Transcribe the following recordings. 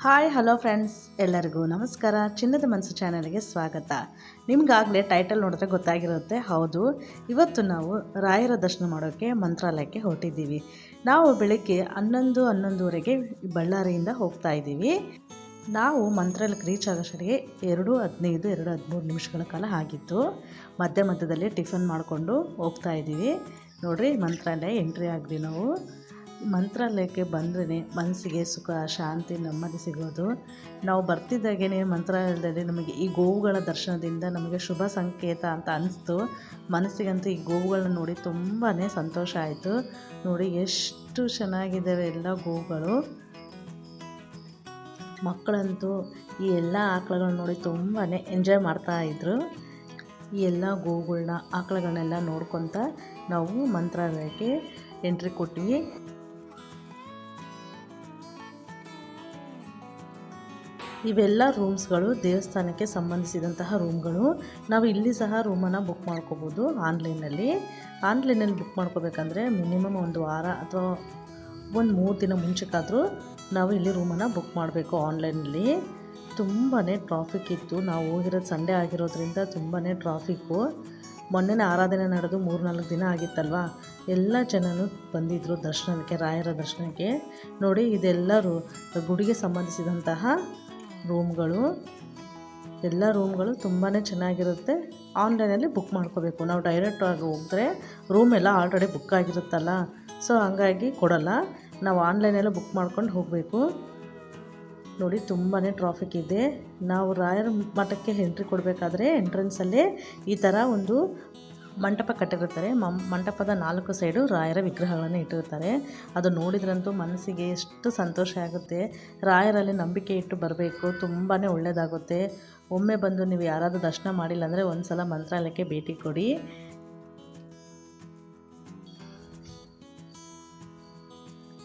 Hi hello friends, ಎಲ್ಲರಿಗೂ ನಮಸ್ಕಾರ. ಚಿನ್ನದ ಮನಸ್ಸು ಚಾನಲ್ಗೆ ಸ್ವಾಗತ. ನಿಮಗಾಗಲೇ ಟೈಟಲ್ ನೋಡಿದ್ರೆ ಗೊತ್ತಾಗಿರುತ್ತೆ. ಹೌದು, ಇವತ್ತು ನಾವು ರಾಯರ ದರ್ಶನ ಮಾಡೋಕ್ಕೆ ಮಂತ್ರಾಲಯಕ್ಕೆ ಹೊರಟಿದ್ದೀವಿ. ನಾವು ಬೆಳಗ್ಗೆ 11:11ವರೆಗೆ ಬಳ್ಳಾರಿಯಿಂದ ಹೋಗ್ತಾ ಇದ್ದೀವಿ. ನಾವು ಮಂತ್ರಾಲಯಕ್ಕೆ ರೀಚ್ ಆಗೋಷ್ಟೊತ್ತಿಗೆ 2:15 2:13 ನಿಮಿಷಗಳ ಕಾಲ ಆಗಿತ್ತು. ಮಧ್ಯದಲ್ಲಿ ಟಿಫನ್ ಮಾಡಿಕೊಂಡು ಹೋಗ್ತಾ ಇದ್ದೀವಿ. ನೋಡಿರಿ, ಮಂತ್ರಾಲಯ ಎಂಟ್ರಿ ಆಗಿದ್ವಿ ನಾವು. ಮಂತ್ರಾಲಯಕ್ಕೆ ಬಂದ್ರೇ ಮನಸ್ಸಿಗೆ ಸುಖ, ಶಾಂತಿ, ನೆಮ್ಮದಿ ಸಿಗೋದು. ನಾವು ಬರ್ತಿದ್ದಾಗೇ ಮಂತ್ರಾಲಯದಲ್ಲಿ ನಮಗೆ ಈ ಗೋವುಗಳ ದರ್ಶನದಿಂದ ನಮಗೆ ಶುಭ ಸಂಕೇತ ಅಂತ ಅನಿಸ್ತು. ಮನಸ್ಸಿಗಂತೂ ಈ ಗೋವುಗಳನ್ನ ನೋಡಿ ತುಂಬಾ ಸಂತೋಷ ಆಯಿತು. ನೋಡಿ ಎಷ್ಟು ಚೆನ್ನಾಗಿದ್ದಾವೆ ಎಲ್ಲ ಗೋವುಗಳು. ಮಕ್ಕಳಂತೂ ಈ ಎಲ್ಲ ಆಕಳುಗಳನ್ನ ನೋಡಿ ತುಂಬಾ ಎಂಜಾಯ್ ಮಾಡ್ತಾಯಿದ್ರು. ಈ ಎಲ್ಲ ಗೋವುಗಳನ್ನ ಆಕಳುಗಳನ್ನೆಲ್ಲ ನೋಡ್ಕೊತ ನಾವು ಮಂತ್ರಾಲಯಕ್ಕೆ ಎಂಟ್ರಿ ಕೊಟ್ವಿ. ಇವೆಲ್ಲ ರೂಮ್ಸ್ಗಳು ದೇವಸ್ಥಾನಕ್ಕೆ ಸಂಬಂಧಿಸಿದಂತಹ ರೂಮ್ಗಳು. ನಾವು ಇಲ್ಲಿ ಸಹ ರೂಮನ್ನು ಬುಕ್ ಮಾಡ್ಕೋಬೋದು ಆನ್ಲೈನಲ್ಲಿ ಬುಕ್ ಮಾಡ್ಕೋಬೇಕಂದ್ರೆ ಮಿನಿಮಮ್ ಒಂದು ವಾರ ಅಥವಾ ಒಂದು 3 ದಿನ ಮುಂಚೆಗಾದರೂ ನಾವು ಇಲ್ಲಿ ರೂಮನ್ನು ಬುಕ್ ಮಾಡಬೇಕು. ಆನ್ಲೈನಲ್ಲಿ ತುಂಬಾ ಟ್ರಾಫಿಕ್ ಇತ್ತು. ನಾವು ಹೋಗಿರೋದು ಸಂಡೇ ಆಗಿರೋದ್ರಿಂದ ತುಂಬಾ ಟ್ರಾಫಿಕ್ಕು. ಮೊನ್ನೆ ಆರಾಧನೆ ನಡೆದು 3-4 ದಿನ ಆಗಿತ್ತಲ್ವ, ಎಲ್ಲ ಜನರು ಬಂದಿದ್ದರು ದರ್ಶನಕ್ಕೆ, ರಾಯರ ದರ್ಶನಕ್ಕೆ. ನೋಡಿ, ಇದೆಲ್ಲರೂ ಗುಡಿಗೆ ಸಂಬಂಧಿಸಿದಂತಹ ರೂಮ್ಗಳು. ಎಲ್ಲ ರೂಮ್ಗಳು ತುಂಬಾ ಚೆನ್ನಾಗಿರುತ್ತೆ. ಆನ್ಲೈನಲ್ಲಿ ಬುಕ್ ಮಾಡ್ಕೋಬೇಕು. ನಾವು ಡೈರೆಕ್ಟಾಗಿ ಹೋದರೆ ರೂಮ್ ಎಲ್ಲ ಆಲ್ರೆಡಿ ಬುಕ್ ಆಗಿರುತ್ತಲ್ಲ, ಸೊ ಹಂಗಾಗಿ ಕೊಡಲ್ಲ. ನಾವು ಆನ್ಲೈನೆಲ್ಲ ಬುಕ್ ಮಾಡ್ಕೊಂಡು ಹೋಗಬೇಕು. ನೋಡಿ, ತುಂಬಾ ಟ್ರಾಫಿಕ್ ಇದೆ. ನಾವು ರಾಯರ ಮಠಕ್ಕೆ ಎಂಟ್ರಿ ಕೊಡಬೇಕಾದ್ರೆ ಎಂಟ್ರೆನ್ಸಲ್ಲೇ ಈ ಥರ ಒಂದು ಮಂಟಪ ಕಟ್ಟಿರ್ತಾರೆ. ಮಂಟಪದ 4 ಸೈಡು ರಾಯರ ವಿಗ್ರಹಗಳನ್ನು ಇಟ್ಟಿರ್ತಾರೆ. ಅದು ನೋಡಿದ್ರಂತೂ ಮನಸ್ಸಿಗೆ ಎಷ್ಟು ಸಂತೋಷ ಆಗುತ್ತೆ. ರಾಯರಲ್ಲಿ ನಂಬಿಕೆ ಇಟ್ಟು ಬರಬೇಕು, ತುಂಬಾ ಒಳ್ಳೆಯದಾಗುತ್ತೆ. ಒಮ್ಮೆ ಬಂದು ನೀವು ಯಾರಾದರೂ ದರ್ಶನ ಮಾಡಿಲ್ಲ ಅಂದರೆ ಒಂದು ಸಲ ಮಂತ್ರಾಲಯಕ್ಕೆ ಭೇಟಿ ಕೊಡಿ.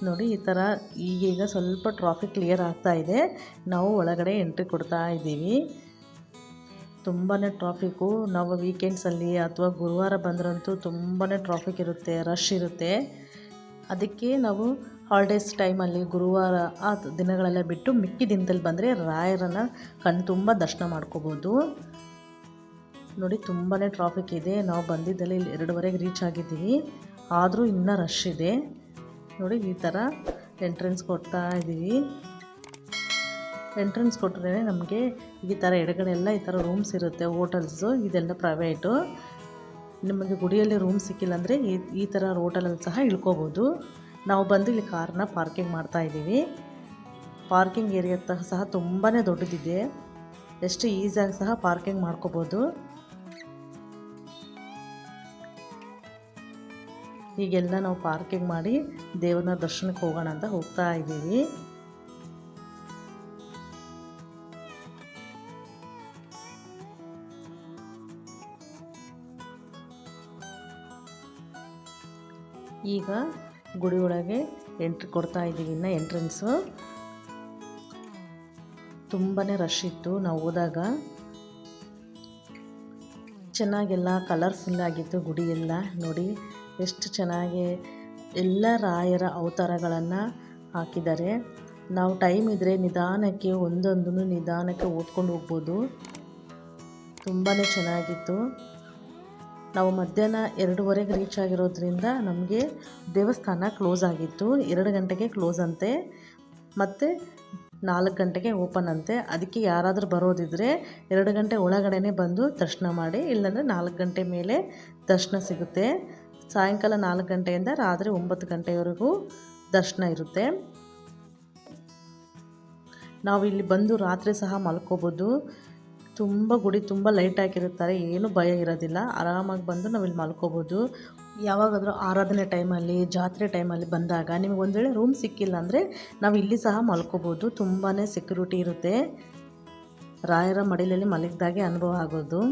ನೋಡಿ, ಈ ಥರ ಈಗೀಗ ಸ್ವಲ್ಪ ಟ್ರಾಫಿಕ್ ಕ್ಲಿಯರ್ ಆಗ್ತಾ ಇದೆ. ನಾವು ಒಳಗಡೆ ಎಂಟ್ರಿ ಕೊಡ್ತಾ ಇದ್ದೀವಿ. ತುಂಬಾ ಟ್ರಾಫಿಕ್ಕು. ನಾವು ವೀಕೆಂಡ್ಸಲ್ಲಿ ಅಥವಾ ಗುರುವಾರ ಬಂದ್ರಂತೂ ತುಂಬಾ ಟ್ರಾಫಿಕ್ ಇರುತ್ತೆ, ರಶ್ ಇರುತ್ತೆ. ಅದಕ್ಕೆ ನಾವು ಹಾಲಿಡೇಸ್ ಟೈಮಲ್ಲಿ ಗುರುವಾರ ಆ ದಿನಗಳೆಲ್ಲ ಬಿಟ್ಟು ಮಿಕ್ಕಿ ದಿನದಲ್ಲಿ ಬಂದರೆ ರಾಯರನ್ನು ಕಣ್ತುಂಬ ದರ್ಶನ ಮಾಡ್ಕೋಬೋದು. ನೋಡಿ, ತುಂಬಾ ಟ್ರಾಫಿಕ್ ಇದೆ. ನಾವು ಬಂದಿದ್ದಲ್ಲಿ 2:15 ರೀಚ್ ಆಗಿದ್ದೀವಿ, ಆದರೂ ಇನ್ನೂ ರಶ್ ಇದೆ. ನೋಡಿ, ಈ ಥರ ಎಂಟ್ರೆನ್ಸ್ ಕೊಡ್ತಾ ಇದ್ದೀವಿ. ಎಂಟ್ರೆನ್ಸ್ ಕೊಟ್ಟರೆ ನಮಗೆ ಈ ಥರ ಎಡಗಡೆ ಎಲ್ಲ ಈ ಥರ ರೂಮ್ಸ್ ಇರುತ್ತೆ. ಹೋಟೆಲ್ಸು ಇದೆಲ್ಲ ಪ್ರೈವೇಟು. ನಿಮಗೆ ಗುಡಿಯಲ್ಲಿ ರೂಮ್ ಸಿಕ್ಕಿಲ್ಲ ಅಂದರೆ ಈ ಥರ ಹೋಟೆಲಲ್ಲಿ ಸಹ ಇಳ್ಕೋಬೋದು. ನಾವು ಬಂದು ಇಲ್ಲಿ ಕಾರನ್ನ ಪಾರ್ಕಿಂಗ್ ಮಾಡ್ತಾ ಇದ್ದೀವಿ. ಪಾರ್ಕಿಂಗ್ ಏರಿಯಾ ಸಹ ತುಂಬಾ ದೊಡ್ಡದಿದೆ. ಎಷ್ಟು ಈಸಿಯಾಗಿ ಸಹ ಪಾರ್ಕಿಂಗ್ ಮಾಡ್ಕೋಬೋದು. ಹೀಗೆಲ್ಲ ನಾವು ಪಾರ್ಕಿಂಗ್ ಮಾಡಿ ದೇವ್ರನ್ನ ದರ್ಶನಕ್ಕೆ ಹೋಗೋಣ ಅಂತ ಹೋಗ್ತಾ ಇದ್ದೀವಿ. ಈಗ ಗುಡಿ ಒಳಗೆ ಎಂಟ್ರಿ ಕೊಡ್ತಾ ಇದ್ದೀವಿ. ಇನ್ನು ಎಂಟ್ರೆನ್ಸು ತುಂಬಾ ರಶ್ ಇತ್ತು. ನಾವು ಹೋದಾಗ ಚೆನ್ನಾಗೆಲ್ಲ ಕಲರ್ಫುಲ್ ಆಗಿತ್ತು ಗುಡಿ ಎಲ್ಲ. ನೋಡಿ, ಎಷ್ಟು ಚೆನ್ನಾಗಿ ಎಲ್ಲ ರಾಯರ ಅವತಾರಗಳನ್ನು ಹಾಕಿದ್ದಾರೆ. ನಾವು ಟೈಮ್ ಇದ್ದರೆ ನಿಧಾನಕ್ಕೆ ಒಂದೊಂದನ್ನು ನಿಧಾನಕ್ಕೆ ಓದ್ಕೊಂಡು ಹೋಗ್ಬೋದು. ತುಂಬಾ ಚೆನ್ನಾಗಿತ್ತು. ನಾವು ಮಧ್ಯಾಹ್ನ 2:15 ರೀಚ್ ಆಗಿರೋದ್ರಿಂದ ನಮಗೆ ದೇವಸ್ಥಾನ ಕ್ಲೋಸ್ ಆಗಿತ್ತು. 2 ಗಂಟೆಗೆ ಕ್ಲೋಸ್ ಅಂತೆ, ಮತ್ತು 4 ಗಂಟೆಗೆ ಓಪನ್ ಅಂತೆ. ಅದಕ್ಕೆ ಯಾರಾದರೂ ಬರೋದಿದ್ದರೆ 2 ಗಂಟೆ ಒಳಗಡೆ ಬಂದು ದರ್ಶನ ಮಾಡಿ, ಇಲ್ಲಾಂದರೆ 4 ಗಂಟೆ ಮೇಲೆ ದರ್ಶನ ಸಿಗುತ್ತೆ. ಸಾಯಂಕಾಲ 4 ಗಂಟೆಯಿಂದ ರಾತ್ರಿ 9 ಗಂಟೆವರೆಗೂ ದರ್ಶನ ಇರುತ್ತೆ. ನಾವು ಇಲ್ಲಿ ಬಂದು ರಾತ್ರಿ ಸಹ ಮಲ್ಕೋಬೋದು. ಗುಡಿ ತುಂಬ ಲೈಟ್ ಆಗಿರುತ್ತಾರೆ, ಏನು ಭಯ ಇರೋದಿಲ್ಲ. ಆರಾಮಾಗಿ ಬಂದು ನಾವು ಇಲ್ಲಿ ಮಲ್ಕೋಬೋದು. ಯಾವಾಗಾದರೂ ಆರಾಧನೆ ಟೈಮಲ್ಲಿ, ಜಾತ್ರೆ ಟೈಮಲ್ಲಿ ಬಂದಾಗ ನಿಮಗೆ ಒಂದು ವೇಳೆ ರೂಮ್ ಸಿಕ್ಕಿಲ್ಲ ಅಂದರೆ ನಾವು ಇಲ್ಲಿ ಸಹ ಮಲ್ಕೋಬೋದು. ತುಂಬಾ ಸೆಕ್ಯೂರಿಟಿ ಇರುತ್ತೆ. ರಾಯರ ಮಡಿಲಲ್ಲಿ ಮಲಗಿದಾಗೆ ಅನುಭವ ಆಗೋದು.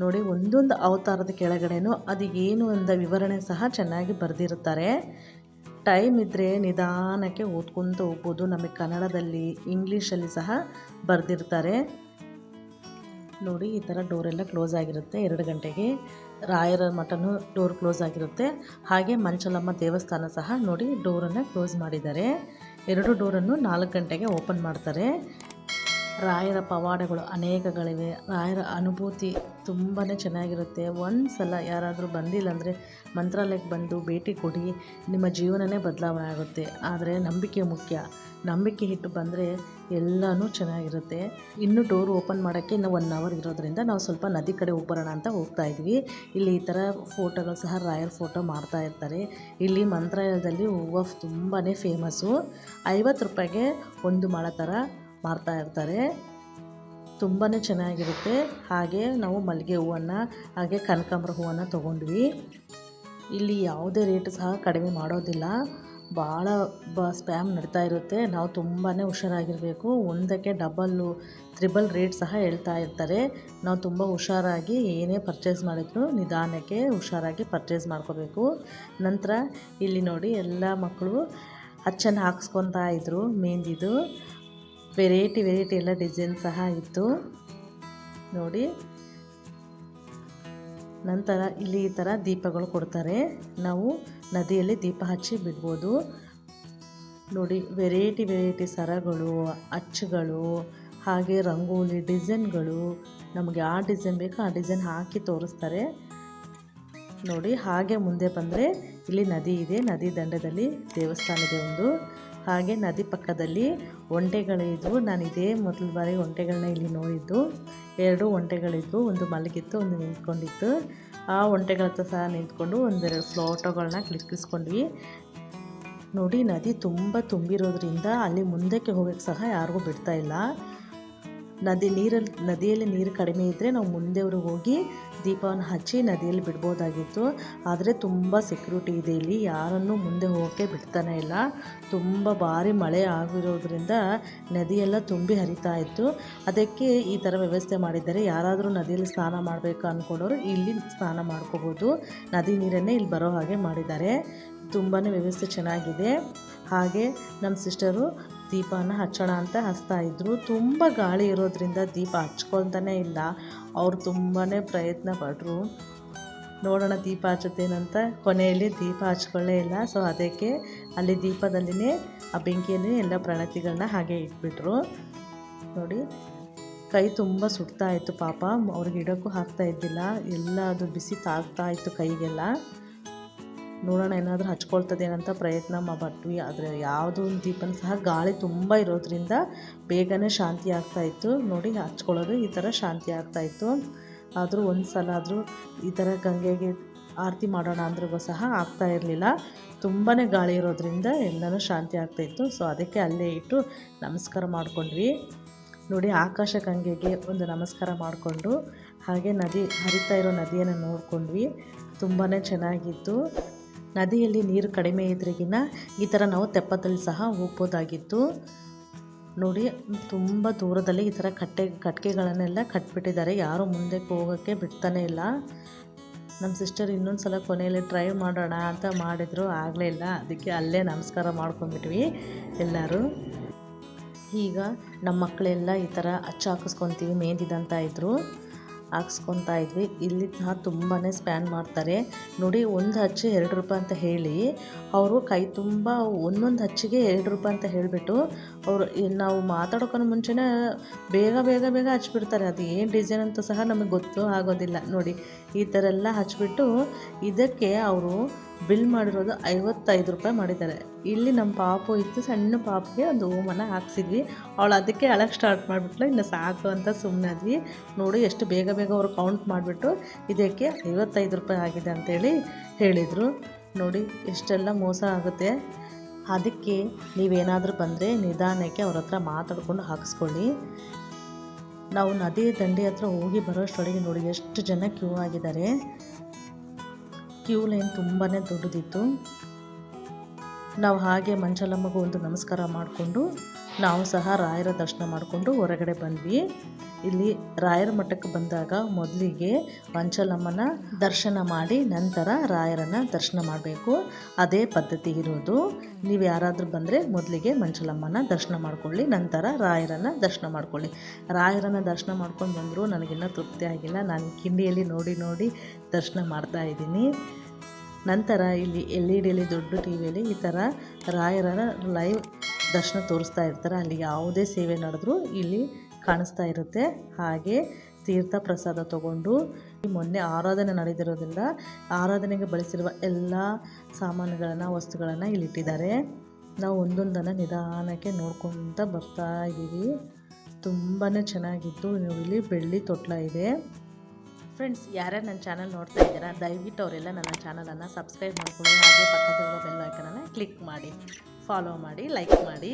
ನೋಡಿ, ಒಂದೊಂದು ಅವತಾರದ ಕೆಳಗಡೆನೂ ಅದು ಏನು ಅಂತ ವಿವರಣೆ ಸಹ ಚೆನ್ನಾಗಿ ಬರೆದಿರುತ್ತಾರೆ. ಟೈಮ್ ಇದ್ದರೆ ನಿಧಾನಕ್ಕೆ ಓದ್ಕೊತ ಹೋಗ್ಬೋದು. ನಮಗೆ ಕನ್ನಡದಲ್ಲಿ, ಇಂಗ್ಲೀಷಲ್ಲಿ ಸಹ ಬರೆದಿರ್ತಾರೆ. ನೋಡಿ, ಈ ಥರ ಡೋರೆಲ್ಲ ಕ್ಲೋಸ್ ಆಗಿರುತ್ತೆ. 2 ಗಂಟೆಗೆ ರಾಯರ ಮಠನೂ ಡೋರ್ ಕ್ಲೋಸ್ ಆಗಿರುತ್ತೆ. ಹಾಗೆ ಮಂಚಲಮ್ಮ ದೇವಸ್ಥಾನ ಸಹ ನೋಡಿ ಡೋರನ್ನು ಕ್ಲೋಸ್ ಮಾಡಿದ್ದಾರೆ. 2 ಡೋರನ್ನು 4 ಗಂಟೆಗೆ ಓಪನ್ ಮಾಡ್ತಾರೆ. ರಾಯರ ಪವಾಡಗಳು ಅನೇಕಗಳಿವೆ. ರಾಯರ ಅನುಭೂತಿ ತುಂಬಾ ಚೆನ್ನಾಗಿರುತ್ತೆ. ಒಂದು ಸಲ ಯಾರಾದರೂ ಬಂದಿಲ್ಲ ಅಂದರೆ ಮಂತ್ರಾಲಯಕ್ಕೆ ಬಂದು ಭೇಟಿ ಕೊಡಿ, ನಿಮ್ಮ ಜೀವನನೇ ಬದಲಾವಣೆ ಆಗುತ್ತೆ. ಆದರೆ ನಂಬಿಕೆ ಮುಖ್ಯ. ನಂಬಿಕೆ ಇಟ್ಟು ಬಂದರೆ ಎಲ್ಲನೂ ಚೆನ್ನಾಗಿರುತ್ತೆ. ಇನ್ನು ಡೋರ್ ಓಪನ್ ಮಾಡೋಕ್ಕೆ ಇನ್ನೂ 1 ಅವರ್ ಇರೋದ್ರಿಂದ ನಾವು ಸ್ವಲ್ಪ ನದಿ ಕಡೆ ಹೋಗ್ಬರೋಣ ಅಂತ ಹೋಗ್ತಾ ಇದ್ವಿ. ಇಲ್ಲಿ ಈ ಥರ ಫೋಟೋಗಳು ಸಹ ರಾಯರ ಫೋಟೋ ಮಾಡ್ತಾ ಇರ್ತಾರೆ. ಇಲ್ಲಿ ಮಂತ್ರಾಲಯದಲ್ಲಿ ಹೂವು ತುಂಬಾ ಫೇಮಸ್ಸು. 50 ರೂಪಾಯಿಗೆ ಒಂದು ಮಾಳ ಥರ ಮಾರ್ತಾ ಇರ್ತಾರೆ. ತುಂಬಾ ಚೆನ್ನಾಗಿರುತ್ತೆ. ಹಾಗೆ ನಾವು ಮಲ್ಲಿಗೆ ಹೂವನ್ನು ಹಾಗೆ ಕನಕಾಂಬರ ಹೂವನ್ನು ತೊಗೊಂಡ್ವಿ. ಇಲ್ಲಿ ಯಾವುದೇ ರೇಟ್ ಸಹ ಕಡಿಮೆ ಮಾಡೋದಿಲ್ಲ. ಭಾಳ ಸ್ಪ್ಯಾಮ್ ನಡೀತಾ ಇರುತ್ತೆ. ನಾವು ತುಂಬಾ ಹುಷಾರಾಗಿರಬೇಕು. ಒಂದಕ್ಕೆ ಡಬಲ್ಲು ತ್ರಿಬಲ್ ರೇಟ್ ಸಹ ಹೇಳ್ತಾ ಇರ್ತಾರೆ. ನಾವು ತುಂಬ ಹುಷಾರಾಗಿ ಏನೇ ಪರ್ಚೇಸ್ ಮಾಡಿದ್ರು ನಿಧಾನಕ್ಕೆ ಹುಷಾರಾಗಿ ಪರ್ಚೇಸ್ ಮಾಡ್ಕೋಬೇಕು. ನಂತರ ಇಲ್ಲಿ ನೋಡಿ ಎಲ್ಲ ಮಕ್ಕಳು ಅಚ್ಚನ್ನು ಹಾಕ್ಸ್ಕೊತಾ ಇದ್ದರು. ಮೆಹಂದಿದು ವೆರೈಟಿ ಎಲ್ಲ ಡಿಸೈನ್ ಸಹ ಇತ್ತು ನೋಡಿ. ನಂತರ ಇಲ್ಲಿ ಈ ಥರ ದೀಪಗಳು ಕೊಡ್ತಾರೆ. ನಾವು ನದಿಯಲ್ಲಿ ದೀಪ ಹಚ್ಚಿ ಬಿಡ್ಬೋದು ನೋಡಿ. ವೆರೈಟಿ ಸರಗಳು, ಅಚ್ಚುಗಳು, ಹಾಗೆ ರಂಗೋಲಿ ಡಿಸೈನ್ಗಳು, ನಮಗೆ ಆ ಡಿಸೈನ್ ಬೇಕು ಆ ಡಿಸೈನ್ ಹಾಕಿ ತೋರಿಸ್ತಾರೆ ನೋಡಿ. ಹಾಗೆ ಮುಂದೆ ಬಂದರೆ ಇಲ್ಲಿ ನದಿ ಇದೆ. ನದಿ ದಂಡದಲ್ಲಿ ದೇವಸ್ಥಾನ ಇದೆ ಒಂದು. ಹಾಗೆ ನದಿ ಪಕ್ಕದಲ್ಲಿ ಒಂಟೆಗಳಿದ್ವು. ನಾನು ಇದೇ ಮೊದಲ ಬಾರಿ ಒಂಟೆಗಳನ್ನ ಇಲ್ಲಿ ನೋಡಿದ್ದು. 2 ಒಂಟೆಗಳಿದ್ವು, ಒಂದು ಮಲಗಿತ್ತು, ಒಂದು ನಿಂತ್ಕೊಂಡಿತ್ತು. ಆ ಒಂಟೆಗಳ ಹತ್ರ ಸಹ ನಿಂತ್ಕೊಂಡು ಒಂದೆರಡು ಫೋಟೋಗಳನ್ನ ಕ್ಲಿಕ್ಕಿಸ್ಕೊಂಡ್ವಿ ನೋಡಿ. ನದಿ ತುಂಬ ತುಂಬಿರೋದ್ರಿಂದ ಅಲ್ಲಿ ಮುಂದಕ್ಕೆ ಹೋಗೋಕ್ಕೆ ಸಹ ಯಾರಿಗೂ ಬಿಡ್ತಾ ಇಲ್ಲ. ನದಿಯಲ್ಲಿ ನೀರು ಕಡಿಮೆ ಇದ್ದರೆ ನಾವು ಮುಂದೆವರೆಗೆ ಹೋಗಿ ದೀಪವನ್ನು ಹಚ್ಚಿ ನದಿಯಲ್ಲಿ ಬಿಡ್ಬೋದಾಗಿತ್ತು. ಆದರೆ ತುಂಬ ಸೆಕ್ಯೂರಿಟಿ ಇದೆ ಇಲ್ಲಿ, ಯಾರನ್ನೂ ಮುಂದೆ ಹೋಗೋಕ್ಕೆ ಬಿಡ್ತಾನೆ ಇಲ್ಲ. ತುಂಬ ಭಾರಿ ಮಳೆ ಆಗಿರೋದ್ರಿಂದ ನದಿಯೆಲ್ಲ ತುಂಬಿ ಹರಿತಾ ಇತ್ತು. ಅದಕ್ಕೆ ಈ ಥರ ವ್ಯವಸ್ಥೆ ಮಾಡಿದ್ದಾರೆ. ಯಾರಾದರೂ ನದಿಯಲ್ಲಿ ಸ್ನಾನ ಮಾಡಬೇಕು ಅಂದ್ಕೊಂಡವರು ಇಲ್ಲಿ ಸ್ನಾನ ಮಾಡ್ಕೋಬೋದು. ನದಿ ನೀರನ್ನೇ ಇಲ್ಲಿ ಬರೋ ಹಾಗೆ ಮಾಡಿದ್ದಾರೆ. ತುಂಬಾ ವ್ಯವಸ್ಥೆ ಚೆನ್ನಾಗಿದೆ. ಹಾಗೆ ನಮ್ಮ ಸಿಸ್ಟರು ದೀಪನ ಹಚ್ಚೋಣ ಅಂತ ಹಚ್ತಾ ಇದ್ದರು. ತುಂಬ ಗಾಳಿ ಇರೋದ್ರಿಂದ ದೀಪ ಹಚ್ಕೊಳ್ತಾನೇ ಇಲ್ಲ. ಅವರು ತುಂಬಾ ಪ್ರಯತ್ನ ಪಟ್ಟರು, ನೋಡೋಣ ದೀಪ ಹಚ್ಚುತ್ತೇನಂತ. ಕೊನೆಯಲ್ಲಿ ದೀಪ ಹಚ್ಕೊಳ್ಳೇ ಇಲ್ಲ. ಸೊ ಅದಕ್ಕೆ ಅಲ್ಲಿ ದೀಪದಲ್ಲಿನೇ ಆ ಬೆಂಕಿಯಲ್ಲಿ ಎಲ್ಲ ಪ್ರಣತಿಗಳನ್ನ ಹಾಗೆ ಇಟ್ಬಿಟ್ರು ನೋಡಿ. ಕೈ ತುಂಬ ಸುಡ್ತಾ ಇತ್ತು ಪಾಪ. ಅವ್ರಿಗೆ ಇಡೋಕ್ಕೂ ಆಗ್ತಾ ಇದ್ದಿಲ್ಲ. ಎಲ್ಲ ಅದು ಬಿಸಿ ತಾಗ್ತಾ ಇತ್ತು ಕೈಗೆಲ್ಲ. ನೋಡೋಣ ಏನಾದರೂ ಹಚ್ಕೊಳ್ತದೇನಂತ ಪ್ರಯತ್ನ ಪಟ್ವಿ. ಆದರೆ ಯಾವುದೋ ಒಂದು ದೀಪನ ಸಹ ಗಾಳಿ ತುಂಬ ಇರೋದ್ರಿಂದ ಬೇಗನೆ ಶಾಂತಿ ಆಗ್ತಾಯಿತ್ತು ನೋಡಿ. ಹಚ್ಕೊಳ್ಳೋದು ಈ ಥರ ಶಾಂತಿ ಆಗ್ತಾಯಿತ್ತು. ಆದರೂ ಒಂದು ಸಲ ಆದರೂ ಈ ಥರ ಗಂಗೆಗೆ ಆರತಿ ಮಾಡೋಣ ಅಂದ್ರೂ ಸಹ ಆಗ್ತಾ ಇರಲಿಲ್ಲ. ತುಂಬಾ ಗಾಳಿ ಇರೋದ್ರಿಂದ ಎಲ್ಲನೂ ಶಾಂತಿ ಆಗ್ತಾಯಿತ್ತು. ಸೊ ಅದಕ್ಕೆ ಅಲ್ಲೇ ಇಟ್ಟು ನಮಸ್ಕಾರ ಮಾಡ್ಕೊಂಡ್ವಿ ನೋಡಿ. ಆಕಾಶ ಗಂಗೆಗೆ ಒಂದು ನಮಸ್ಕಾರ ಮಾಡಿಕೊಂಡು ಹಾಗೆ ನದಿ ಹರಿತಾ ಇರೋ ನದಿಯನ್ನು ನೋಡ್ಕೊಂಡ್ವಿ. ತುಂಬಾ ಚೆನ್ನಾಗಿತ್ತು. ನದಿಯಲ್ಲಿ ನೀರು ಕಡಿಮೆ ಇದ್ರೆಗಿನ ಈ ಥರ ನಾವು ತೆಪ್ಪದಲ್ಲಿ ಸಹ ಹೋಗ್ಬೋದಾಗಿತ್ತು ನೋಡಿ. ತುಂಬ ದೂರದಲ್ಲಿ ಈ ಥರ ಕಟ್ಟಿಗೆಗಳನ್ನೆಲ್ಲ ಕಟ್ಬಿಟ್ಟಿದ್ದಾರೆ. ಯಾರೂ ಮುಂದಕ್ಕೆ ಹೋಗೋಕ್ಕೆ ಬಿಡ್ತಾನೆ ಇಲ್ಲ. ನಮ್ಮ ಸಿಸ್ಟರ್ ಇನ್ನೊಂದು ಸಲ ಕೊನೆಯಲ್ಲಿ ಟ್ರೈ ಮಾಡೋಣ ಅಂತ ಮಾಡಿದ್ರು, ಆಗಲೇ ಇಲ್ಲ. ಅದಕ್ಕೆ ಅಲ್ಲೇ ನಮಸ್ಕಾರ ಮಾಡ್ಕೊಂಡ್ಬಿಟ್ವಿ ಎಲ್ಲರೂ. ಈಗ ನಮ್ಮ ಮಕ್ಕಳೆಲ್ಲ ಈ ಥರ ಅಚ್ಚು ಹಾಕಿಸ್ಕೊತೀವಿ ಮೆಹಂದಿದಂತ ಇದ್ದರು, ಹಾಕ್ಸ್ಕೊತಾ ಇದ್ವಿ. ಇಲ್ಲಿ ಸಹ ತುಂಬಾ ಸ್ಪ್ಯಾನ್ ಮಾಡ್ತಾರೆ ನೋಡಿ. ಒಂದು ಹಚ್ಚು 2 ರೂಪಾಯಿ ಅಂತ ಹೇಳಿ ಅವರು ಕೈ ತುಂಬ ಒಂದೊಂದು ಹಚ್ಚಿಗೆ 2 ರೂಪಾಯಿ ಅಂತ ಹೇಳಿಬಿಟ್ಟು ಅವರು ನಾವು ಮಾತಾಡೋಕ್ಕೂ ಮುಂಚೆನೇ ಬೇಗ ಹಚ್ಬಿಡ್ತಾರೆ. ಅದು ಏನು ಡಿಸೈನ್ ಅಂತ ಸಹ ನಮಗೆ ಗೊತ್ತು ಆಗೋದಿಲ್ಲ ನೋಡಿ. ಈ ಥರ ಎಲ್ಲ ಹಚ್ಬಿಟ್ಟು ಇದಕ್ಕೆ ಅವರು ಬಿಲ್ ಮಾಡಿರೋದು 55 ರೂಪಾಯಿ ಮಾಡಿದ್ದಾರೆ. ಇಲ್ಲಿ ನಮ್ಮ ಪಾಪು ಇತ್ತು, ಸಣ್ಣ ಪಾಪಿಗೆ ಒಂದು ಓಮನ ಹಾಕ್ಸಿದ್ವಿ. ಅವಳು ಅದಕ್ಕೆ ಅಳಕ್ಕೆ ಸ್ಟಾರ್ಟ್ ಮಾಡಿಬಿಟ್ಲು. ಇನ್ನು ಸಾಕು ಅಂತ ಸುಮ್ಮನಾದ್ವಿ ನೋಡಿ. ಎಷ್ಟು ಬೇಗ ಅವರು ಕೌಂಟ್ ಮಾಡಿಬಿಟ್ಟು ಇದಕ್ಕೆ 55 ರೂಪಾಯಿ ಆಗಿದೆ ಅಂತೇಳಿ ಹೇಳಿದರು ನೋಡಿ. ಎಷ್ಟೆಲ್ಲ ಮೋಸ ಆಗುತ್ತೆ. ಅದಕ್ಕೆ ನೀವೇನಾದರೂ ಬಂದರೆ ನಿಧಾನಕ್ಕೆ ಅವ್ರ ಹತ್ರ ಮಾತಾಡಿಕೊಂಡು ಹಾಕಿಸ್ಕೊಳ್ಳಿ. ನಾವು ನದಿ ದಂಡೆ ಹತ್ರ ಹೋಗಿ ಬರೋಷ್ಟೊಳಗೆ ನೋಡಿ ಎಷ್ಟು ಜನ ಕ್ಯೂ ಆಗಿದ್ದಾರೆ. ಕ್ಯೂ ಲೈನ್ ತುಂಬಾ ದೊಡ್ಡದಿತ್ತು. ನಾವು ಹಾಗೆ ಮಂಚಲಮ್ಮಗೆ ಒಂದು ನಮಸ್ಕಾರ ಮಾಡಿಕೊಂಡು ನಾವು ಸಹ ರಾಯರ ದರ್ಶನ ಮಾಡಿಕೊಂಡು ಹೊರಗಡೆ ಬಂದ್ವಿ. ಇಲ್ಲಿ ರಾಯರ ಮಠಕ್ಕೆ ಬಂದಾಗ ಮೊದಲಿಗೆ ಮಂಚಲಮ್ಮನ ದರ್ಶನ ಮಾಡಿ ನಂತರ ರಾಯರನ್ನು ದರ್ಶನ ಮಾಡಬೇಕು. ಅದೇ ಪದ್ಧತಿ ಇರೋದು. ನೀವು ಯಾರಾದರೂ ಬಂದರೆ ಮೊದಲಿಗೆ ಮಂಚಲಮ್ಮನ ದರ್ಶನ ಮಾಡ್ಕೊಳ್ಳಿ, ನಂತರ ರಾಯರನ್ನು ದರ್ಶನ ಮಾಡ್ಕೊಳ್ಳಿ. ರಾಯರನ್ನು ದರ್ಶನ ಮಾಡ್ಕೊಂಡು ಬಂದರೂ ನನಗಿನ್ನೂ ತೃಪ್ತಿ ಆಗಿಲ್ಲ. ನಾನು ಕಿಂಡಿಯಲ್ಲಿ ನೋಡಿ ದರ್ಶನ ಮಾಡ್ತಾ ಇದ್ದೀನಿ. ನಂತರ ಇಲ್ಲಿ LED ದೊಡ್ಡ ಟಿವಿಯಲ್ಲಿ ಈ ಥರ ರಾಯರ ಲೈವ್ ದರ್ಶನ ತೋರಿಸ್ತಾ ಇರ್ತಾರೆ. ಅಲ್ಲಿ ಯಾವುದೇ ಸೇವೆ ನಡೆದ್ರೂ ಇಲ್ಲಿ ಕಾಣಿಸ್ತಾ ಇರುತ್ತೆ. ಹಾಗೆ ತೀರ್ಥ ಪ್ರಸಾದ ತಗೊಂಡು ಮೊನ್ನೆ ಆರಾಧನೆ ನಡೆದಿರೋದ್ರಿಂದ ಆರಾಧನೆಗೆ ಬಳಸಿರುವ ಎಲ್ಲ ಸಾಮಾನುಗಳನ್ನು ವಸ್ತುಗಳನ್ನು ಇಲ್ಲಿಟ್ಟಿದ್ದಾರೆ. ನಾವು ಒಂದೊಂದನ್ನು ನಿಧಾನಕ್ಕೆ ನೋಡ್ಕೊತ ಬರ್ತಾ ಇದ್ದೀವಿ. ತುಂಬಾ ಚೆನ್ನಾಗಿತ್ತು. ಇಲ್ಲಿ ಬೆಳ್ಳಿ ತೊಟ್ಲ ಇದೆ. ಫ್ರೆಂಡ್ಸ್, ಯಾರ್ಯಾರು ನನ್ನ ಚಾನಲ್ ನೋಡ್ತಾ ಇದ್ದೀರಾ ದಯವಿಟ್ಟು ಅವರೆಲ್ಲ ನನ್ನ ಚಾನಲನ್ನು ಸಬ್ಸ್ಕ್ರೈಬ್ ಮಾಡ್ಕೊಳ್ಳಿ. ಹಾಗೆ ಪಕ್ಕದಲ್ಲಿರೋ ಬೆಲ್ ಐಕನನ್ನು ಕ್ಲಿಕ್ ಮಾಡಿ, ಫಾಲೋ ಮಾಡಿ, ಲೈಕ್ ಮಾಡಿ.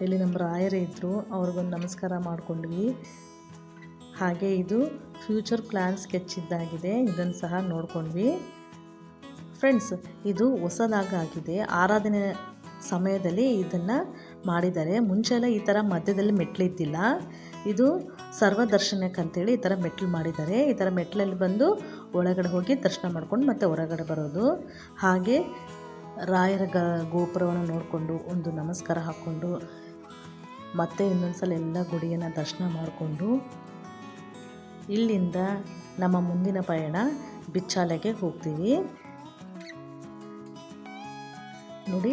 ಇಲ್ಲಿ ನಮ್ಮ ರಾಯರೇ ಇದ್ದರು, ಅವ್ರಿಗೊಂದು ನಮಸ್ಕಾರ ಮಾಡಿಕೊಂಡ್ವಿ. ಹಾಗೆ ಇದು ಫ್ಯೂಚರ್ ಪ್ಲ್ಯಾನ್ ಸ್ಕೆಚ್ ಇದ್ದಾಗಿದೆ, ಇದನ್ನು ಸಹ ನೋಡ್ಕೊಂಡ್ವಿ. ಫ್ರೆಂಡ್ಸ್, ಇದು ಹೊಸದಾಗಿದೆ. ಆರಾಧನೆ ಸಮಯದಲ್ಲಿ ಇದನ್ನು ಮಾಡಿದ್ದಾರೆ. ಮುಂಚೆಲ್ಲ ಈ ಥರ ಮಧ್ಯದಲ್ಲಿ ಮೆಟ್ಲಿದ್ದಿಲ್ಲ. ಇದು ಸರ್ವದರ್ಶನಕ್ಕಂತೇಳಿ ಈ ಥರ ಮೆಟ್ಲು ಮಾಡಿದ್ದಾರೆ. ಈ ಥರ ಮೆಟ್ಲಲ್ಲಿ ಬಂದು ಒಳಗಡೆ ಹೋಗಿ ದರ್ಶನ ಮಾಡ್ಕೊಂಡು ಮತ್ತೆ ಹೊರಗಡೆ ಬರೋದು. ಹಾಗೆ ರಾಯರ ಗೋಪುರವನ್ನು ನೋಡಿಕೊಂಡು ಒಂದು ನಮಸ್ಕಾರ ಹಾಕ್ಕೊಂಡು ಮತ್ತೆ ಇನ್ನೊಂದು ಸಲ ಎಲ್ಲ ಗುಡಿಯನ್ನು ದರ್ಶನ ಮಾಡಿಕೊಂಡು ಇಲ್ಲಿಂದ ನಮ್ಮ ಮುಂದಿನ ಪಯಣ ಬಿಚ್ಚಾಲೆಗೆ ಹೋಗ್ತೀವಿ. ನೋಡಿ,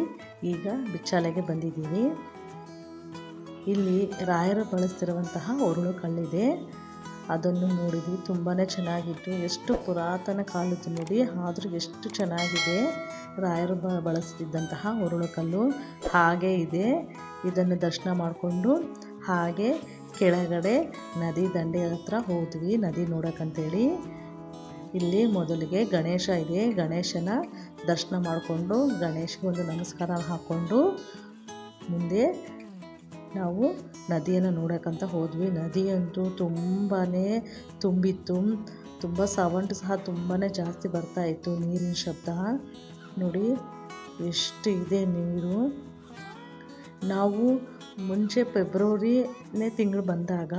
ಈಗ ಬಿಚ್ಚಾಲೆಗೆ ಬಂದಿದ್ದೀವಿ. ಇಲ್ಲಿ ರಾಯರು ಬಳಸ್ತಿರುವಂತಹ ಒರಳು ಕಲ್ಲಿದೆ, ಅದನ್ನು ನೋಡಿದ್ವಿ. ತುಂಬಾ ಚೆನ್ನಾಗಿತ್ತು. ಎಷ್ಟು ಪುರಾತನ ಕಾಲದ್ದು ನೋಡಿ, ಆದರೂ ಎಷ್ಟು ಚೆನ್ನಾಗಿದೆ. ರಾಯರು ಬಳಸ್ತಿದ್ದಂತಹ ಒರಳು ಕಲ್ಲು ಹಾಗೆ ಇದೆ. ಇದನ್ನು ದರ್ಶನ ಮಾಡಿಕೊಂಡು ಹಾಗೆ ಕೆಳಗಡೆ ನದಿ ದಂಡೆ ಹತ್ರ ಹೋದ್ವಿ, ನದಿ ನೋಡೋಕ್ಕಂತೇಳಿ. ಇಲ್ಲಿ ಮೊದಲಿಗೆ ಗಣೇಶ ಇದೆ. ಗಣೇಶನ ದರ್ಶನ ಮಾಡಿಕೊಂಡು ಗಣೇಶಗೊಂದು ನಮಸ್ಕಾರ ಹಾಕ್ಕೊಂಡು ಮುಂದೆ ನಾವು ನದಿಯನ್ನು ನೋಡೋಕ್ಕಂತ ಹೋದ್ವಿ. ನದಿಯಂತೂ ತುಂಬಾ ತುಂಬಿತ್ತು. ತುಂಬ ಸೌಂಡ್ ಸಹ ತುಂಬಾ ಜಾಸ್ತಿ ಬರ್ತಾಯಿತ್ತು. ನೀರಿನ ಶಬ್ದ ನೋಡಿ ಎಷ್ಟು ಇದೆ ನೀರು. ನಾವು ಮುಂಚೆ ಫೆಬ್ರವರಿನೇ ತಿಂಗಳು ಬಂದಾಗ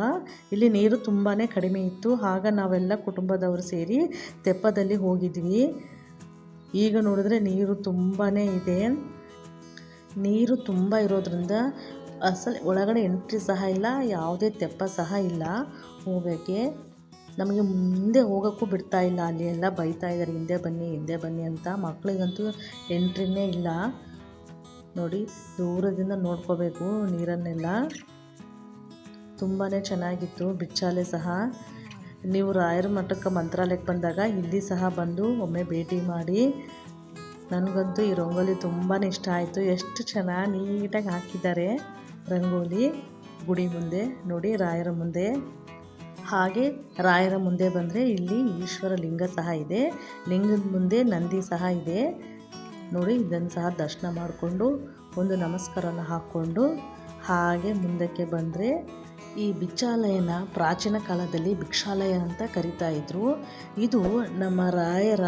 ಇಲ್ಲಿ ನೀರು ತುಂಬಾ ಕಡಿಮೆ ಇತ್ತು. ಆಗ ನಾವೆಲ್ಲ ಕುಟುಂಬದವರು ಸೇರಿ ತೆಪ್ಪದಲ್ಲಿ ಹೋಗಿದ್ವಿ. ಈಗ ನೋಡಿದ್ರೆ ನೀರು ತುಂಬಾ ಇದೆ. ನೀರು ತುಂಬ ಇರೋದ್ರಿಂದ ಅಸಲು ಒಳಗಡೆ ಎಂಟ್ರಿ ಸಹ ಇಲ್ಲ, ಯಾವುದೇ ತೆಪ್ಪ ಸಹ ಇಲ್ಲ ಹೋಗೋಕ್ಕೆ. ನಮಗೆ ಮುಂದೆ ಹೋಗೋಕ್ಕೂ ಬಿಡ್ತಾ ಇಲ್ಲ. ಅಲ್ಲಿ ಎಲ್ಲ ಬೈತಾ ಇದ್ದಾರೆ, ಹಿಂದೆ ಬನ್ನಿ ಹಿಂದೆ ಬನ್ನಿ ಅಂತ. ಮಕ್ಕಳಿಗಂತೂ ಎಂಟ್ರಿನೇ ಇಲ್ಲ. ನೋಡಿ, ದೂರದಿಂದ ನೋಡ್ಕೋಬೇಕು ನೀರನ್ನೆಲ್ಲ. ತುಂಬಾ ಚೆನ್ನಾಗಿತ್ತು ಬಿಚ್ಚಾಲೆ ಸಹ. ನೀವು ರಾಯರ ಮಠಕ್ಕೆ ಮಂತ್ರಾಲಯಕ್ಕೆ ಬಂದಾಗ ಇಲ್ಲಿ ಸಹ ಬಂದು ಒಮ್ಮೆ ಭೇಟಿ ಮಾಡಿ. ನನಗಂತೂ ಈ ರಂಗೋಲಿ ತುಂಬಾ ಇಷ್ಟ ಆಯಿತು. ಎಷ್ಟು ಚೆನ್ನಾಗಿ ನೀಟಾಗಿ ಹಾಕಿದ್ದಾರೆ ರಂಗೋಲಿ ಗುಡಿ ಮುಂದೆ. ನೋಡಿ, ರಾಯರ ಮುಂದೆ. ಹಾಗೆ ರಾಯರ ಮುಂದೆ ಬಂದರೆ ಇಲ್ಲಿ ಈಶ್ವರ ಲಿಂಗ ಸಹ ಇದೆ. ಲಿಂಗದ ಮುಂದೆ ನಂದಿ ಸಹ ಇದೆ. ನೋಡಿ, ಇದನ್ನು ಸಹ ದರ್ಶನ ಮಾಡಿಕೊಂಡು ಒಂದು ನಮಸ್ಕಾರನ ಹಾಕ್ಕೊಂಡು ಹಾಗೆ ಮುಂದಕ್ಕೆ ಬಂದರೆ ಈ ಬಿಚ್ಚಾಲಯನ ಪ್ರಾಚೀನ ಕಾಲದಲ್ಲಿ ಭಿಕ್ಷಾಲಯ ಅಂತ ಕರಿತಾ ಇದ್ರು. ಇದು ನಮ್ಮ ರಾಯರ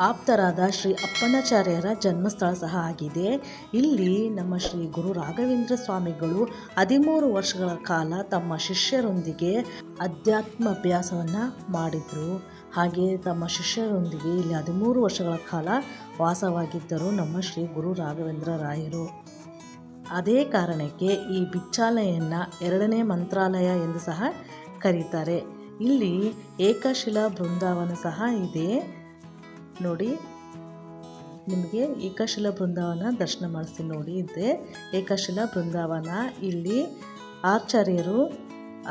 ಆಪ್ತರಾದ ಶ್ರೀ ಅಪ್ಪಣ್ಣಾಚಾರ್ಯರ ಜನ್ಮಸ್ಥಳ ಸಹ ಆಗಿದೆ. ಇಲ್ಲಿ ನಮ್ಮ ಶ್ರೀ ಗುರು ರಾಘವೇಂದ್ರ ಸ್ವಾಮಿಗಳು 13 ವರ್ಷಗಳ ಕಾಲ ತಮ್ಮ ಶಿಷ್ಯರೊಂದಿಗೆ ಅಧ್ಯಾತ್ಮ ಅಭ್ಯಾಸವನ್ನು ಮಾಡಿದರು. ಹಾಗೆ ತಮ್ಮ ಶಿಷ್ಯರೊಂದಿಗೆ ಇಲ್ಲಿ 13 ವರ್ಷಗಳ ಕಾಲ ವಾಸವಾಗಿದ್ದರು ನಮ್ಮ ಶ್ರೀ ಗುರು ರಾಘವೇಂದ್ರ ರಾಯರು. ಅದೇ ಕಾರಣಕ್ಕೆ ಈ ಬಿಚ್ಚಾಲೆಯನ್ನು 2ನೇ ಮಂತ್ರಾಲಯ ಎಂದು ಸಹ ಕರೀತಾರೆ. ಇಲ್ಲಿ ಏಕಶಿಲಾ ಬೃಂದಾವನ ಸಹ ಇದೆ. ನೋಡಿ, ನಿಮಗೆ ಏಕಶಿಲಾ ಬೃಂದಾವನ ದರ್ಶನ ಮಾಡಿಸ್ತೀನಿ. ನೋಡಿ, ಇದೆ ಏಕಶಿಲಾ ಬೃಂದಾವನ. ಇಲ್ಲಿ ಆಚಾರ್ಯರು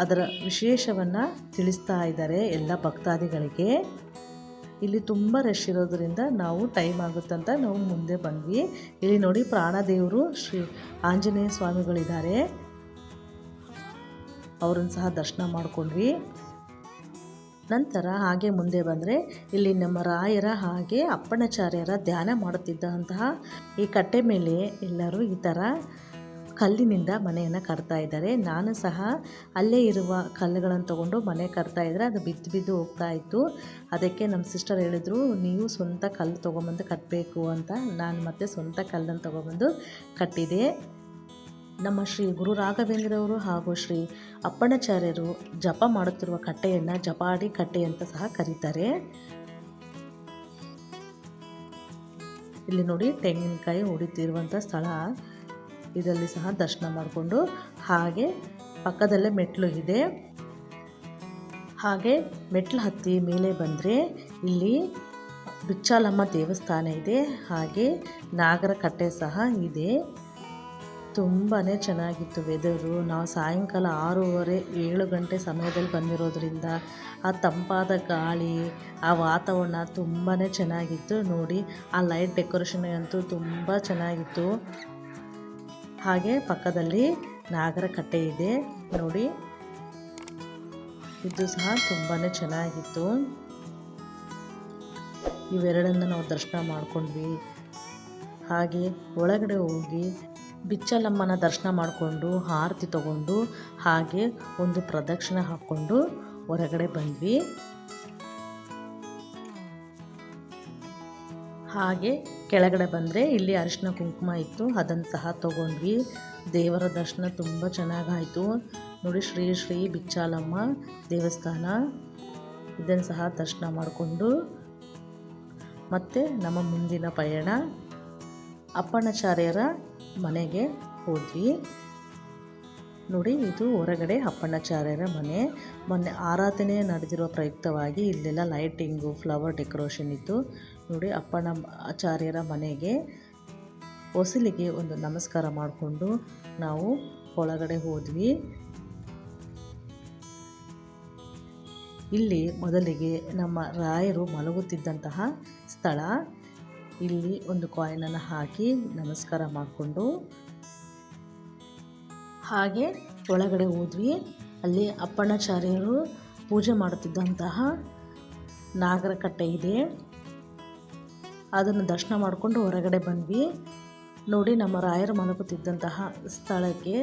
ಅದರ ವಿಶೇಷವನ್ನು ತಿಳಿಸ್ತಾ ಇದ್ದಾರೆ ಎಲ್ಲ ಭಕ್ತಾದಿಗಳಿಗೆ. ಇಲ್ಲಿ ತುಂಬ ರಶ್ ಇರೋದರಿಂದ ನಾವು ಟೈಮ್ ಆಗುತ್ತಂತ ನಾವು ಮುಂದೆ ಬಂದ್ವಿ. ಇಲ್ಲಿ ನೋಡಿ, ಪ್ರಾಣದೇವರು ಶ್ರೀ ಆಂಜನೇಯ ಸ್ವಾಮಿಗಳಿದ್ದಾರೆ, ಅವರನ್ನು ಸಹ ದರ್ಶನ ಮಾಡಿಕೊಂಡ್ವಿ. ನಂತರ ಹಾಗೆ ಮುಂದೆ ಬಂದರೆ ಇಲ್ಲಿ ನಮ್ಮ ರಾಯರ ಹಾಗೆ ಅಪ್ಪಣ್ಣಾಚಾರ್ಯರ ಧ್ಯಾನ ಮಾಡುತ್ತಿದ್ದಂತಹ ಈ ಕಟ್ಟೆ ಮೇಲೆ ಎಲ್ಲರೂ ಈ ಥರ ಕಲ್ಲಿನಿಂದ ಮನೆಯನ್ನು ಕಟ್ತಾ ಇದ್ದಾರೆ. ನಾನು ಸಹ ಅಲ್ಲೇ ಇರುವ ಕಲ್ಲುಗಳನ್ನು ತೊಗೊಂಡು ಮನೆ ಕಟ್ತಾ ಇದ್ದರೆ ಅದು ಬಿದ್ದು ಹೋಗ್ತಾ ಇತ್ತು. ಅದಕ್ಕೆ ನಮ್ಮ ಸಿಸ್ಟರ್ ಹೇಳಿದರು, ನೀವು ಸ್ವಂತ ಕಲ್ಲು ತೊಗೊಂಬಂದು ಕಟ್ಟಬೇಕು ಅಂತ. ನಾನು ಮತ್ತೆ ಸ್ವಂತ ಕಲ್ಲನ್ನು ತೊಗೊಬಂದು ಕಟ್ಟಿದೆ. ನಮ್ಮ ಶ್ರೀ ಗುರು ರಾಘವೇಂದ್ರವರು ಹಾಗೂ ಶ್ರೀ ಅಪ್ಪಣ್ಣಾಚಾರ್ಯರು ಜಪ ಮಾಡುತ್ತಿರುವ ಕಟ್ಟೆಯನ್ನು ಜಪಾಡಿ ಕಟ್ಟೆ ಅಂತ ಸಹ ಕರೀತಾರೆ. ಇಲ್ಲಿ ನೋಡಿ, ತೆಂಗಿನಕಾಯಿ ಹೊಡಿತಿರುವಂಥ ಸ್ಥಳ. ಇದರಲ್ಲಿ ಸಹ ದರ್ಶನ ಮಾಡಿಕೊಂಡು ಹಾಗೆ ಪಕ್ಕದಲ್ಲೇ ಮೆಟ್ಲು ಇದೆ. ಹಾಗೆ ಮೆಟ್ಲು ಹತ್ತಿ ಮೇಲೆ ಬಂದರೆ ಇಲ್ಲಿ ಬಿಚ್ಚಾಲಮ್ಮ ದೇವಸ್ಥಾನ ಇದೆ. ಹಾಗೆ ನಾಗರ ಕಟ್ಟೆ ಸಹ ಇದೆ. ತುಂಬಾ ಚೆನ್ನಾಗಿತ್ತು ವೆದರು. ನಾವು ಸಾಯಂಕಾಲ 6:30 7 ಗಂಟೆ ಸಮಯದಲ್ಲಿ ಬಂದಿರೋದ್ರಿಂದ ಆ ತಂಪಾದ ಗಾಳಿ, ಆ ವಾತಾವರಣ ತುಂಬಾ ಚೆನ್ನಾಗಿತ್ತು. ನೋಡಿ ಆ ಲೈಟ್ ಡೆಕೋರೇಷನ್ ಅಂತೂ ತುಂಬ ಚೆನ್ನಾಗಿತ್ತು. ಹಾಗೆ ಪಕ್ಕದಲ್ಲಿ ನಾಗರ ಕಟ್ಟೆ ಇದೆ ನೋಡಿ, ಇದು ಸಹ ತುಂಬಾ ಚೆನ್ನಾಗಿತ್ತು. ಇವೆರಡನ್ನು ನಾವು ದರ್ಶನ ಮಾಡ್ಕೊಂಡ್ವಿ. ಹಾಗೆ ಒಳಗಡೆ ಹೋಗಿ ಬಿಚ್ಚಲಮ್ಮನ ದರ್ಶನ ಮಾಡಿಕೊಂಡು ಆರತಿ ತಗೊಂಡು ಹಾಗೆ ಒಂದು ಪ್ರದಕ್ಷಿಣೆ ಹಾಕ್ಕೊಂಡು ಹೊರಗಡೆ ಬಂದ್ವಿ. ಹಾಗೆ ಕೆಳಗಡೆ ಬಂದರೆ ಇಲ್ಲಿ ಅರಿಶಿನ ಕುಂಕುಮ ಇತ್ತು, ಅದನ್ನು ಸಹ ತಗೊಂಡ್ವಿ. ದೇವರ ದರ್ಶನ ತುಂಬ ಚೆನ್ನಾಗಾಯಿತು ನೋಡಿ. ಶ್ರೀ ಶ್ರೀ ಬಿಚ್ಚಾಲಮ್ಮ ದೇವಸ್ಥಾನ, ಇದನ್ನು ಸಹ ದರ್ಶನ ಮಾಡಿಕೊಂಡು ಮತ್ತು ನಮ್ಮ ಮುಂದಿನ ಪಯಣ ಅಪ್ಪಣ್ಣಾಚಾರ್ಯರ ಮನೆಗೆ ಹೋದ್ವಿ. ನೋಡಿ ಇದು ಹೊರಗಡೆ ಅಪ್ಪಣ್ಣಾಚಾರ್ಯರ ಮನೆ. ಮೊನ್ನೆ ಆರಾಧನೆ ನಡೆದಿರೋ ಪ್ರಯುಕ್ತವಾಗಿ ಇಲ್ಲೆಲ್ಲ ಲೈಟಿಂಗು, ಫ್ಲವರ್ ಡೆಕೋರೇಷನ್ ಇತ್ತು ನೋಡಿ. ಅಪ್ಪಣ್ಣಾಚಾರ್ಯರ ಮನೆಗೆ ಹೊಸಲಿಗೆ ಒಂದು ನಮಸ್ಕಾರ ಮಾಡಿಕೊಂಡು ನಾವು ಒಳಗಡೆ ಹೋದ್ವಿ. ಇಲ್ಲಿ ಮೊದಲಿಗೆ ನಮ್ಮ ರಾಯರು ಮಲಗುತ್ತಿದ್ದಂತಹ ಸ್ಥಳ. ಇಲ್ಲಿ ಒಂದು ಕಾಯಿನನ್ನು ಹಾಕಿ ನಮಸ್ಕಾರ ಮಾಡಿಕೊಂಡು ಹಾಗೆ ಒಳಗಡೆ ಹೋದ್ವಿ. ಅಲ್ಲಿ ಅಪ್ಪಣ್ಣಾಚಾರ್ಯರು ಪೂಜೆ ಮಾಡುತ್ತಿದ್ದಂತಹ ನಾಗರ ಕಟ್ಟೆ ಇದೆ, ಅದನ್ನು ದರ್ಶನ ಮಾಡಿಕೊಂಡು ಹೊರಗಡೆ ಬಂದ್ವಿ. ನೋಡಿ ನಮ್ಮ ರಾಯರು ಮಲಗುತ್ತಿದ್ದಂತಹ ಸ್ಥಳಕ್ಕೆ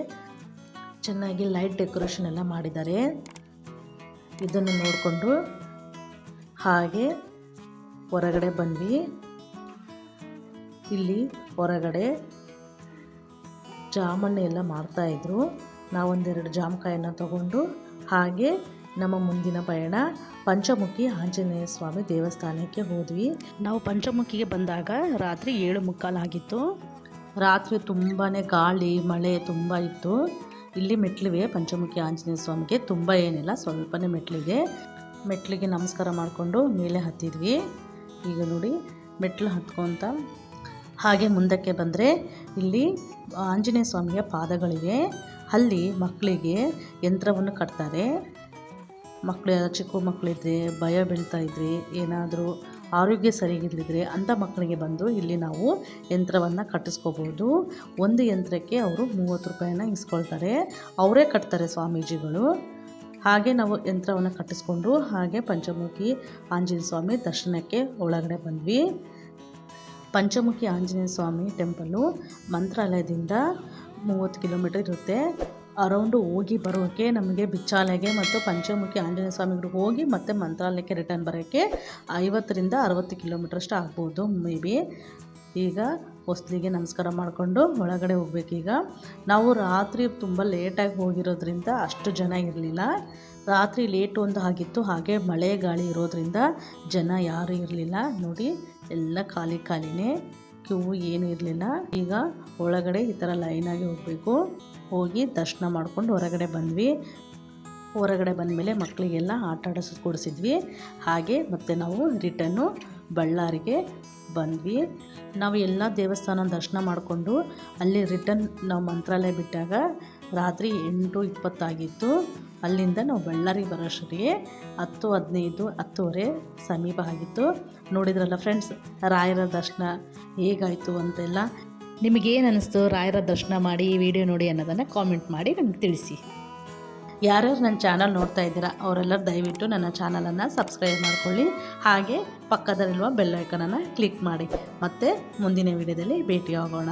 ಚೆನ್ನಾಗಿ ಲೈಟ್ ಡೆಕೋರೇಷನ್ ಎಲ್ಲ ಮಾಡಿದ್ದಾರೆ. ಇದನ್ನು ನೋಡಿಕೊಂಡು ಹಾಗೆ ಹೊರಗಡೆ ಬಂದ್ವಿ. ಇಲ್ಲಿ ಹೊರಗಡೆ ಜಾಮೂನ್ ಎಲ್ಲ ಮಾಡ್ತಾಯಿದ್ರು. ನಾವೊಂದೆರಡು ಜಾಮಕಾಯನ್ನು ತಗೊಂಡು ಹಾಗೆ ನಮ್ಮ ಮುಂದಿನ ಪಯಣ ಪಂಚಮುಖಿ ಆಂಜನೇಯ ಸ್ವಾಮಿ ದೇವಸ್ಥಾನಕ್ಕೆ ಹೋದ್ವಿ. ನಾವು ಪಂಚಮುಖಿಗೆ ಬಂದಾಗ ರಾತ್ರಿ 7:45 ಆಗಿತ್ತು. ರಾತ್ರಿ ತುಂಬಾ ಗಾಳಿ ಮಳೆ ತುಂಬ ಇತ್ತು. ಇಲ್ಲಿ ಮೆಟ್ಲಿವೆ ಪಂಚಮುಖಿ ಆಂಜನೇಯ ಸ್ವಾಮಿಗೆ, ತುಂಬ ಏನಿಲ್ಲ, ಸ್ವಲ್ಪನೇ ಮೆಟ್ಲಿದೆ. ಮೆಟ್ಲಿಗೆ ನಮಸ್ಕಾರ ಮಾಡಿಕೊಂಡು ಮೇಲೆ ಹತ್ತಿದ್ವಿ. ಈಗ ನೋಡಿ ಮೆಟ್ಲು ಹತ್ಕೊತ ಹಾಗೆ ಮುಂದಕ್ಕೆ ಬಂದರೆ ಇಲ್ಲಿ ಆಂಜನೇಯ ಸ್ವಾಮಿಯ ಪಾದಗಳಿವೆ. ಅಲ್ಲಿ ಮಕ್ಕಳಿಗೆ ಯಂತ್ರವನ್ನು ಕಟ್ತಾರೆ. ಮಕ್ಕಳು ಚಿಕ್ಕ ಮಕ್ಕಳಿದ್ರೆ, ಭಯ ಬೀಳ್ತಾ ಇದ್ರೆ, ಏನಾದರೂ ಆರೋಗ್ಯ ಸರಿಗಿಲ್ಲದಿದ್ರೆ ಅಂಥ ಮಕ್ಕಳಿಗೆ ಬಂದು ಇಲ್ಲಿ ನಾವು ಯಂತ್ರವನ್ನು ಕಟ್ಟಿಸ್ಕೋಬೋದು. ಒಂದು ಯಂತ್ರಕ್ಕೆ ಅವರು 30 ರೂಪಾಯಿನ ಇಸ್ಕೊಳ್ತಾರೆ. ಅವರೇ ಕಟ್ತಾರೆ ಸ್ವಾಮೀಜಿಗಳು. ಹಾಗೆ ನಾವು ಯಂತ್ರವನ್ನು ಕಟ್ಟಿಸ್ಕೊಂಡು ಹಾಗೆ ಪಂಚಮುಖಿ ಆಂಜನೇಯ ಸ್ವಾಮಿ ದರ್ಶನಕ್ಕೆ ಒಳಗಡೆ ಬಂದ್ವಿ. ಪಂಚಮುಖಿ ಆಂಜನೇಯ ಸ್ವಾಮಿ ಟೆಂಪಲ್ಲು ಮಂತ್ರಾಲಯದಿಂದ 30 ಕಿಲೋಮೀಟರ್ ಇರುತ್ತೆ. ಅರೌಂಡು ಹೋಗಿ ಬರೋಕ್ಕೆ ನಮಗೆ ಬಿಚ್ಚಾಲೆಗೆ ಮತ್ತು ಪಂಚಮುಖಿ ಆಂಜನೇಯ ಸ್ವಾಮಿಗೆ ಹೋಗಿ ಮತ್ತು ಮಂತ್ರಾಲಯಕ್ಕೆ ರಿಟರ್ನ್ ಬರೋಕ್ಕೆ 50ರಿಂದ 60 ಕಿಲೋಮೀಟ್ರಷ್ಟು ಆಗ್ಬೋದು ಮೇ ಬಿ. ಈಗ ಹೊಸ್ಲಿಗೆ ನಮಸ್ಕಾರ ಮಾಡಿಕೊಂಡು ಒಳಗಡೆ ಹೋಗ್ಬೇಕೀಗ. ನಾವು ರಾತ್ರಿ ತುಂಬ ಲೇಟಾಗಿ ಹೋಗಿರೋದ್ರಿಂದ ಅಷ್ಟು ಜನ ಇರಲಿಲ್ಲ. ರಾತ್ರಿ ಲೇಟು ಒಂದು ಆಗಿತ್ತು, ಹಾಗೆ ಮಳೆ ಗಾಳಿ ಇರೋದ್ರಿಂದ ಜನ ಯಾರೂ ಇರಲಿಲ್ಲ. ನೋಡಿ ಎಲ್ಲ ಖಾಲಿನೇ, ಕ್ಯೂ ಏನೂ ಇರಲಿಲ್ಲ. ಈಗ ಒಳಗಡೆ ಈ ಥರ ಲೈನಾಗಿ ಹೋಗಬೇಕು. ಹೋಗಿ ದರ್ಶನ ಮಾಡ್ಕೊಂಡು ಹೊರಗಡೆ ಬಂದ್ವಿ. ಹೊರಗಡೆ ಬಂದಮೇಲೆ ಮಕ್ಕಳಿಗೆಲ್ಲ ಆಟ ಕೊಡಿಸಿದ್ವಿ. ಹಾಗೆ ಮತ್ತು ನಾವು ರಿಟರ್ನು ಬಳ್ಳಾರಿಗೆ ಬಂದ್ವಿ. ನಾವು ಎಲ್ಲ ದೇವಸ್ಥಾನ ದರ್ಶನ ಮಾಡಿಕೊಂಡು ಅಲ್ಲಿ ರಿಟರ್ನ್ ನಾವು ಮಂತ್ರಾಲಯ ಬಿಟ್ಟಾಗ ರಾತ್ರಿ 8:20 ಆಗಿತ್ತು. ಅಲ್ಲಿಂದ ನಾವು ಬಳ್ಳಾರಿಗೆ ಬರೋಷ್ಟೊತ್ತಿಗೆ 10:15 10:30 ಸಮೀಪ ಆಗಿತ್ತು. ನೋಡಿದ್ರಲ್ಲ ಫ್ರೆಂಡ್ಸ್, ರಾಯರ ದರ್ಶನ ಹೇಗಾಯಿತು ಅಂತೆಲ್ಲ. ನಿಮಗೇನು ಅನ್ನಿಸ್ತು ರಾಯರ ದರ್ಶನ ಮಾಡಿ ಈ ವಿಡಿಯೋ ನೋಡಿ ಅನ್ನೋದನ್ನು ಕಾಮೆಂಟ್ ಮಾಡಿ ನನಗೆ ತಿಳಿಸಿ. ಯಾರ್ಯಾರು ನನ್ನ ಚಾನಲ್ ನೋಡ್ತಾ ಇದ್ದೀರಾ ಅವರೆಲ್ಲರೂ ದಯವಿಟ್ಟು ನನ್ನ ಚಾನಲನ್ನು ಸಬ್ಸ್ಕ್ರೈಬ್ ಮಾಡ್ಕೊಳ್ಳಿ. ಹಾಗೆ ಪಕ್ಕದಲ್ಲಿರುವ ಬೆಲ್ ಐಕನನ್ನು ಕ್ಲಿಕ್ ಮಾಡಿ. ಮತ್ತೆ ಮುಂದಿನ ವಿಡಿಯೋದಲ್ಲಿ ಭೇಟಿಯಾಗೋಣ.